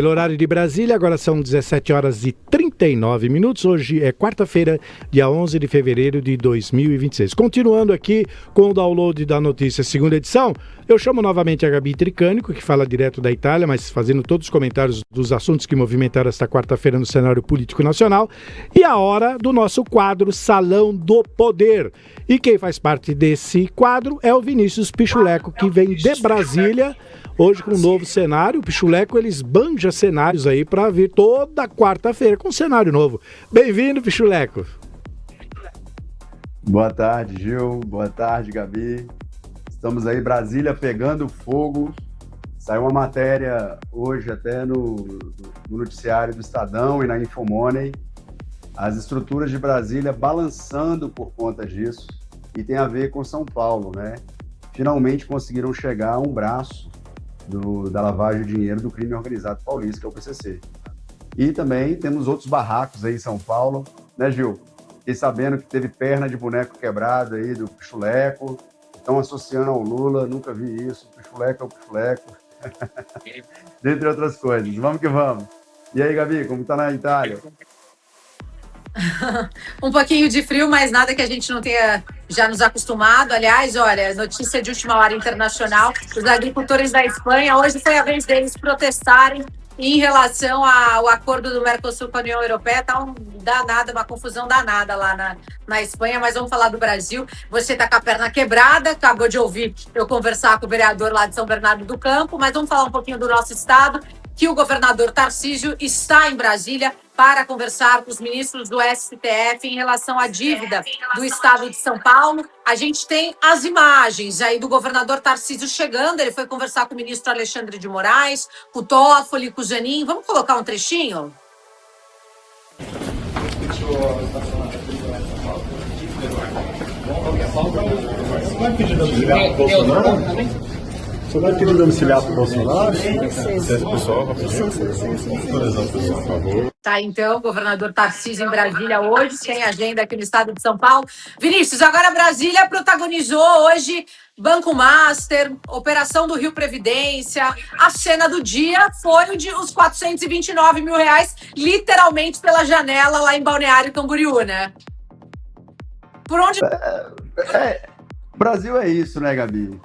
Pelo horário de Brasília, agora são 17 horas e 39 minutos. Hoje é quarta-feira, dia 11 de fevereiro de 2026. Continuando aqui com o download da notícia, segunda edição, eu chamo novamente a Gabi Tricânico, que fala direto da Itália, mas fazendo todos os comentários dos assuntos que movimentaram esta quarta-feira no cenário político nacional. E a hora do nosso quadro Salão do Poder. E quem faz parte desse quadro é o Vinícius Pichuleco, que vem de Brasília, hoje com um novo cenário. O Pichuleco, eles banja cenários aí para vir toda quarta-feira com um cenário novo. Bem-vindo, Pichuleco. Boa tarde, Gil. Boa tarde, Gabi. Estamos aí, Brasília pegando fogo. Saiu uma matéria hoje até no noticiário do Estadão e na Infomoney. As estruturas de Brasília balançando por conta disso. E tem a ver com São Paulo, né? Finalmente conseguiram chegar a um braço da lavagem de dinheiro do crime organizado paulista, que é o PCC. E também temos outros barracos aí em São Paulo, né, Gil? Fiquei sabendo que teve perna de boneco quebrado aí do Pichuleco, estão associando ao Lula, nunca vi isso, o Pichuleco é o Pichuleco, dentre outras coisas. Vamos que vamos. E aí, Gabi, como tá na Itália? Um pouquinho de frio, mas nada que a gente não tenha já nos acostumado. Aliás, olha, notícia de última hora internacional, os agricultores da Espanha, hoje foi a vez deles protestarem em relação ao acordo do Mercosul com a União Europeia. Tá uma confusão danada lá na Espanha, mas vamos falar do Brasil. Você tá com a perna quebrada, acabou de ouvir eu conversar com o vereador lá de São Bernardo do Campo, mas vamos falar um pouquinho do nosso estado, que o governador Tarcísio está em Brasília para conversar com os ministros do STF em relação à dívida do estado de São Paulo. A gente tem as imagens aí do governador Tarcísio chegando, ele foi conversar com o ministro Alexandre de Moraes, com o Toffoli, com o Zanin. Vamos colocar um trechinho? Você vai pedir domiciliar para o Bolsonaro? Por favor. Tá, então, o governador Tarcísio em Brasília hoje, tem agenda aqui no estado de São Paulo. Vinícius, agora Brasília protagonizou hoje Banco Master, Operação do Rio Previdência. A cena do dia foi os R$429 mil, literalmente pela janela lá em Balneário Camboriú, né? Por onde... Brasil é isso, né, Gabi?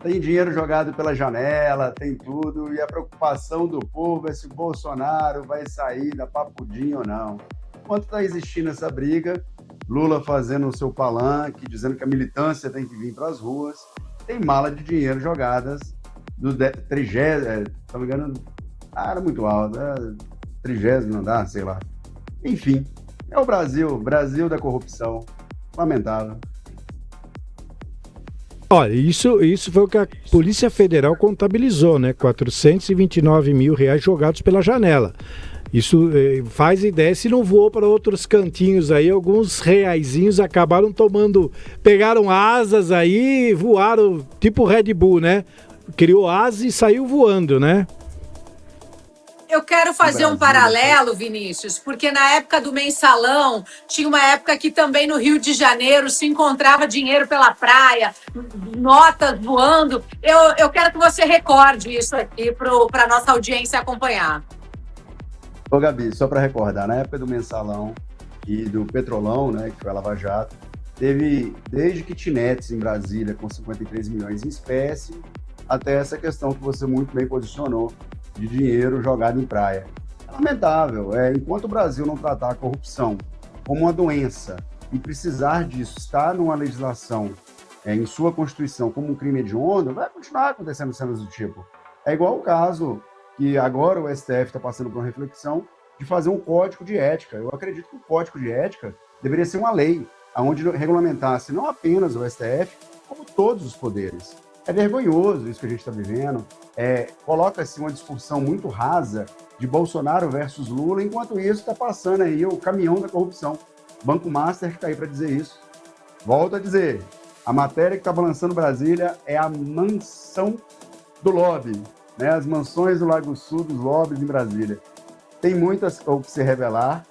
Tem dinheiro jogado pela janela, tem tudo, e a preocupação do povo é se o Bolsonaro vai sair da papudinha ou não. Enquanto está existindo essa briga, Lula fazendo o seu palanque, dizendo que a militância tem que vir para as ruas, tem mala de dinheiro jogadas do 30º, se não me engano, era muito alto, 30º andar, sei lá. Enfim, é o Brasil da corrupção, lamentável. Olha, isso foi o que a Polícia Federal contabilizou, né? R$429 mil jogados pela janela. Isso faz ideia, se não voou para outros cantinhos aí, alguns reaisinhos acabaram pegaram asas aí, voaram, tipo Red Bull, né? Criou asas e saiu voando, né? Eu quero fazer um paralelo, Vinícius, porque na época do mensalão, tinha uma época que também no Rio de Janeiro se encontrava dinheiro pela praia, notas voando. Eu quero que você recorde isso aqui para a nossa audiência acompanhar. Ô, Gabi, só para recordar, na época do mensalão e do Petrolão, né, que foi a Lava Jato, teve desde kitnets em Brasília com 53 milhões em espécie, até essa questão que você muito bem posicionou, de dinheiro jogado em praia. É lamentável. Enquanto o Brasil não tratar a corrupção como uma doença e precisar disso estar numa legislação, em sua Constituição, como um crime hediondo, vai continuar acontecendo cenas do tipo. É igual o caso que agora o STF está passando por uma reflexão de fazer um código de ética. Eu acredito que o código de ética deveria ser uma lei, onde regulamentasse não apenas o STF, como todos os poderes. É vergonhoso isso que a gente está vivendo. Coloca-se uma discussão muito rasa de Bolsonaro versus Lula, enquanto isso está passando aí o caminhão da corrupção. Banco Master que está aí para dizer isso. Volto a dizer, a matéria que está balançando Brasília é a mansão do lobby, né? As mansões do Lago Sul dos lobbies em Brasília. Tem muitas o que se revelar,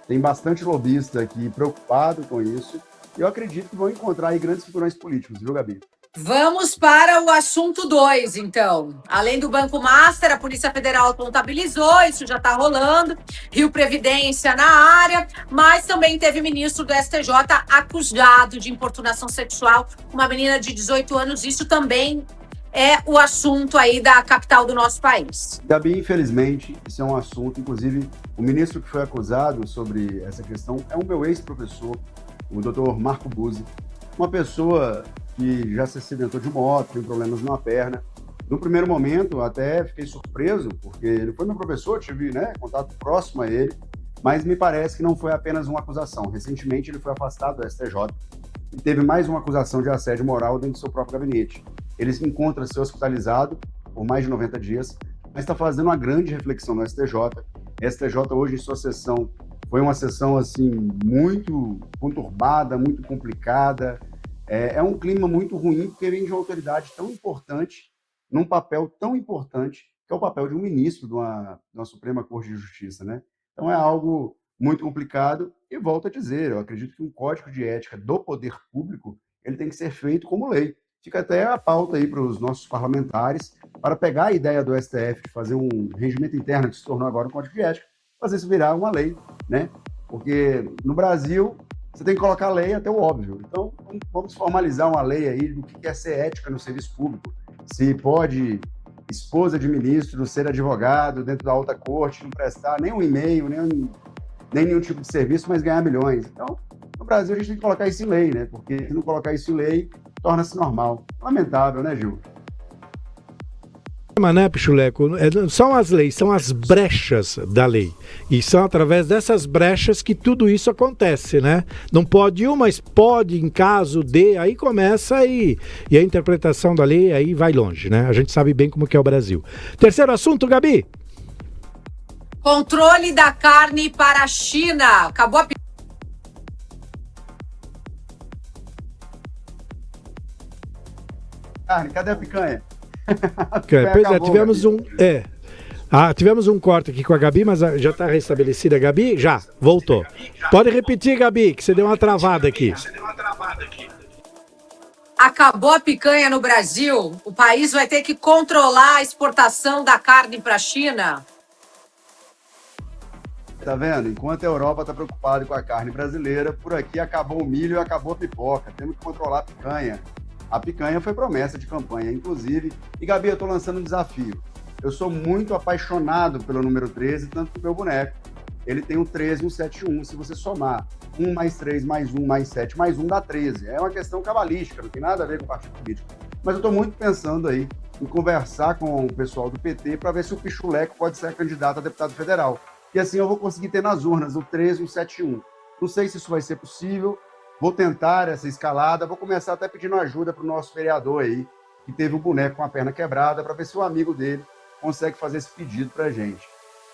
tem bastante lobista aqui preocupado com isso, e eu acredito que vão encontrar aí grandes figurões políticos, viu, Gabi? Vamos para o assunto 2, então. Além do Banco Master, a Polícia Federal contabilizou, isso já está rolando, Rio Previdência na área, mas também teve ministro do STJ acusado de importunação sexual, uma menina de 18 anos, isso também é o assunto aí da capital do nosso país. Gabi, infelizmente, isso é um assunto, inclusive, o ministro que foi acusado sobre essa questão é um meu ex-professor, o doutor Marco Buzzi, uma pessoa que já se acidentou de moto, tem problemas numa perna. No primeiro momento, até fiquei surpreso, porque ele foi meu professor, tive contato próximo a ele, mas me parece que não foi apenas uma acusação. Recentemente, ele foi afastado do STJ e teve mais uma acusação de assédio moral dentro do seu próprio gabinete. Ele se encontra-se hospitalizado por mais de 90 dias, mas está fazendo uma grande reflexão no STJ. A STJ hoje, em sua sessão, foi uma sessão assim, muito conturbada, muito complicada. É um clima muito ruim, porque vem de uma autoridade tão importante, num papel tão importante, que é o papel de um ministro de uma Suprema Corte de Justiça, né? Então é algo muito complicado, e volto a dizer, eu acredito que um código de ética do poder público, ele tem que ser feito como lei. Fica até a pauta aí para os nossos parlamentares, para pegar a ideia do STF de fazer um regimento interno, que se tornou agora um código de ética, fazer isso virar uma lei, né? Porque no Brasil você tem que colocar a lei até o óbvio. Então, vamos formalizar uma lei aí do que é ser ética no serviço público. Se pode esposa de ministro ser advogado dentro da alta corte, não prestar nem um e-mail, nem nenhum tipo de serviço, mas ganhar milhões. Então, no Brasil, a gente tem que colocar isso em lei, né? Porque se não colocar isso em lei, torna-se normal. Lamentável, né, Gil? Né, Pichuleco? São as leis, são as brechas da lei. E são através dessas brechas que tudo isso acontece, né? Não pode mas pode em caso de... Aí começa e a interpretação da lei aí vai longe, né? A gente sabe bem como que é o Brasil. Terceiro assunto, Gabi. Controle da carne para a China. Acabou a... Carne, cadê a picanha? Pois é, tivemos um corte aqui com a Gabi, mas já está restabelecida a Gabi? Já, voltou. Pode repetir, Gabi, que você deu uma travada aqui. Acabou a picanha no Brasil? O país vai ter que controlar a exportação da carne para a China? Tá vendo? Enquanto a Europa está preocupada com a carne brasileira, por aqui acabou o milho e acabou a pipoca. Temos que controlar a picanha. A picanha foi promessa de campanha, inclusive. E, Gabi, eu estou lançando um desafio. Eu sou muito apaixonado pelo número 13, tanto que o meu boneco. Ele tem um 13 e um 7 1. Se você somar 1 mais 3 mais 1 mais 7 mais 1 dá 13. É uma questão cabalística, não tem nada a ver com o partido político. Mas eu estou muito pensando aí em conversar com o pessoal do PT para ver se o Pichuleco pode ser candidato a deputado federal. E assim eu vou conseguir ter nas urnas o 13 e o 7 1. Não sei se isso vai ser possível. Vou tentar essa escalada, vou começar até pedindo ajuda para o nosso vereador aí, que teve um boneco com a perna quebrada, para ver se o amigo dele consegue fazer esse pedido para a gente.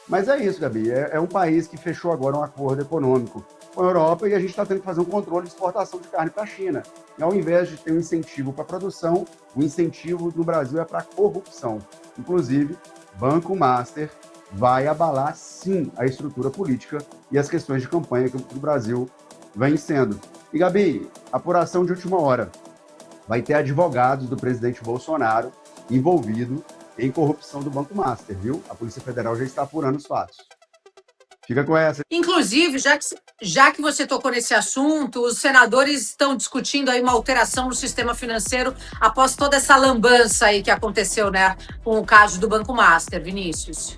Mas é isso, Gabi, é um país que fechou agora um acordo econômico com a Europa e a gente está tendo que fazer um controle de exportação de carne para a China. E ao invés de ter um incentivo para a produção, o incentivo no Brasil é para a corrupção. Inclusive, Banco Master vai abalar, sim, a estrutura política e as questões de campanha que o Brasil vem sendo. E, Gabi, apuração de última hora. Vai ter advogados do presidente Bolsonaro envolvido em corrupção do Banco Master, viu? A Polícia Federal já está apurando os fatos. Fica com essa. Inclusive, já que você tocou nesse assunto, os senadores estão discutindo aí uma alteração no sistema financeiro após toda essa lambança aí que aconteceu, né, com o caso do Banco Master, Vinícius.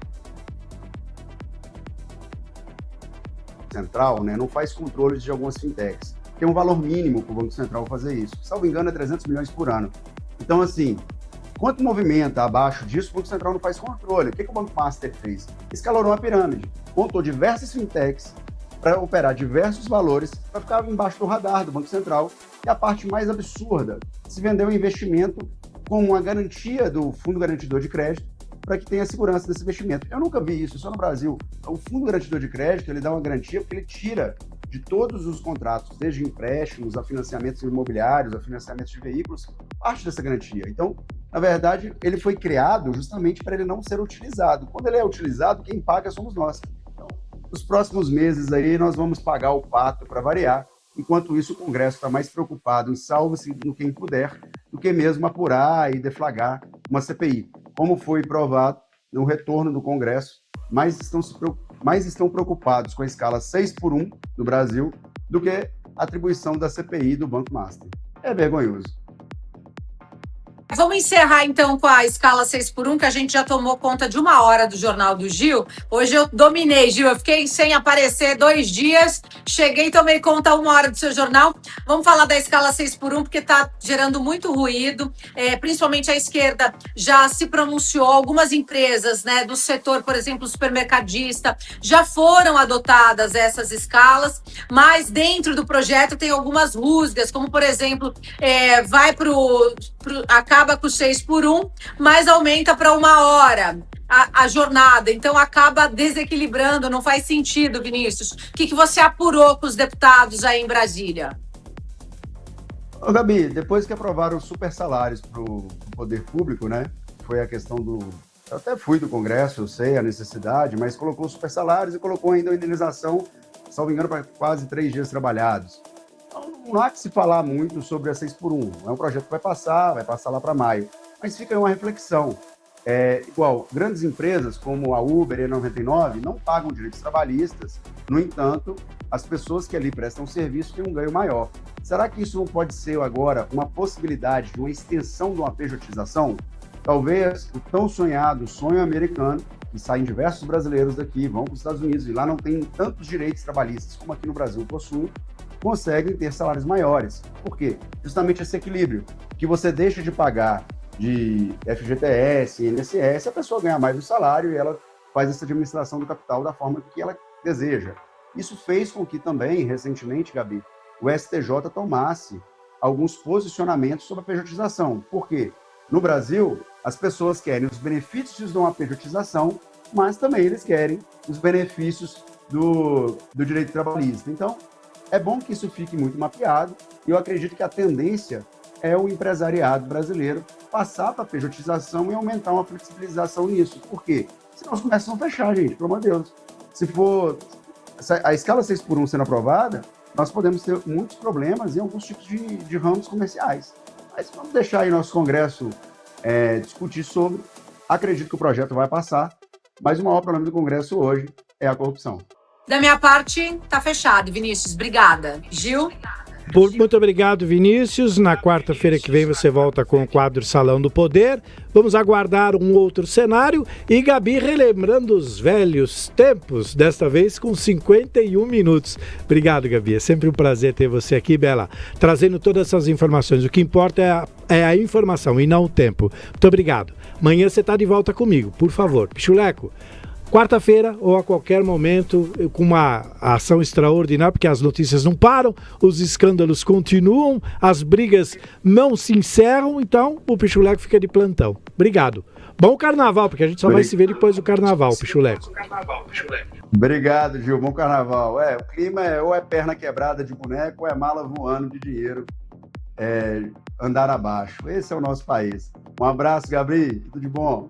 Central, né, não faz controles de algumas fintechs. Tem um valor mínimo para o Banco Central fazer isso. Salvo engano, é 300 milhões por ano. Então, assim, quanto movimenta abaixo disso, o Banco Central não faz controle. O que o Banco Master fez? Escalou uma pirâmide. Montou diversas fintechs para operar diversos valores, para ficar embaixo do radar do Banco Central. E a parte mais absurda, se vendeu um investimento como uma garantia do Fundo Garantidor de Crédito para que tenha segurança desse investimento. Eu nunca vi isso, só no Brasil. O Fundo Garantidor de Crédito, ele dá uma garantia porque ele tira de todos os contratos, desde empréstimos a financiamentos imobiliários, a financiamentos de veículos, parte dessa garantia. Então, na verdade, ele foi criado justamente para ele não ser utilizado. Quando ele é utilizado, quem paga somos nós. Então, nos próximos meses aí, nós vamos pagar o pato para variar. Enquanto isso, o Congresso está mais preocupado em salve-se no quem puder do que mesmo apurar e deflagrar uma CPI, como foi provado no retorno do Congresso, mais estão preocupados com a escala 6x1 do Brasil do que a atribuição da CPI do Banco Master. É vergonhoso. Vamos encerrar, então, com a escala 6x1, que a gente já tomou conta de 1 hora do Jornal do Gil. Hoje eu dominei, Gil. Eu fiquei sem aparecer 2 dias. Cheguei e tomei conta 1 hora do seu jornal. Vamos falar da escala 6x1, porque está gerando muito ruído. Principalmente a esquerda já se pronunciou. Algumas empresas, né, do setor, por exemplo, supermercadista, já foram adotadas essas escalas. Mas dentro do projeto tem algumas rusgas, como, por exemplo, vai acaba com 6x1, mas aumenta para 1 hora a jornada. Então acaba desequilibrando, não faz sentido, Vinícius. O que você apurou com os deputados aí em Brasília? Ô, Gabi, depois que aprovaram os super salários para o poder público, né? Foi a questão do... Eu até fui do Congresso, eu sei a necessidade, mas colocou os super salários e colocou ainda a indenização, salvo engano, para quase 3 dias trabalhados. Não há que se falar muito sobre a 6x1. É um projeto que vai passar lá para maio. Mas fica aí uma reflexão. Igual, grandes empresas como a Uber e a 99 não pagam direitos trabalhistas. No entanto, as pessoas que ali prestam serviço têm um ganho maior. Será que isso não pode ser agora uma possibilidade de uma extensão de uma pejotização? Talvez o tão sonhado sonho americano, que saem diversos brasileiros daqui, vão para os Estados Unidos e lá não tem tantos direitos trabalhistas como aqui no Brasil possuem, conseguem ter salários maiores. Por quê? Justamente esse equilíbrio, que você deixa de pagar de FGTS, INSS, a pessoa ganha mais no salário e ela faz essa administração do capital da forma que ela deseja. Isso fez com que também, recentemente, Gabi, o STJ tomasse alguns posicionamentos sobre a pejotização. Por quê? No Brasil, as pessoas querem os benefícios de uma pejotização, mas também eles querem os benefícios do direito trabalhista. Então, é bom que isso fique muito mapeado e eu acredito que a tendência é o empresariado brasileiro passar para a pejotização e aumentar uma flexibilização nisso. Por quê? Senão os comércios vão fechar, gente, pelo amor de Deus. Se for a escala 6x1 sendo aprovada, nós podemos ter muitos problemas em alguns tipos de ramos comerciais. Mas vamos deixar aí nosso Congresso discutir sobre. Acredito que o projeto vai passar, mas o maior problema do Congresso hoje é a corrupção. Da minha parte, tá fechado, Vinícius. Obrigada. Gil? Muito obrigado, Vinícius. Na quarta-feira que vem você volta com o quadro Salão do Poder. Vamos aguardar um outro cenário. E Gabi relembrando os velhos tempos, desta vez com 51 minutos. Obrigado, Gabi. É sempre um prazer ter você aqui, Bela, trazendo todas essas informações. O que importa é a informação e não o tempo. Muito obrigado. Amanhã você está de volta comigo, por favor. Pichuleco. Quarta-feira ou a qualquer momento, com uma ação extraordinária, porque as notícias não param, os escândalos continuam, as brigas não se encerram, então o Pichuleco fica de plantão. Obrigado. Bom carnaval, porque a gente só vai se ver depois do carnaval, Pichuleco. Obrigado, Gil. Bom carnaval. O clima ou é perna quebrada de boneco ou é mala voando de dinheiro, andar abaixo. Esse é o nosso país. Um abraço, Gabi. Tudo de bom.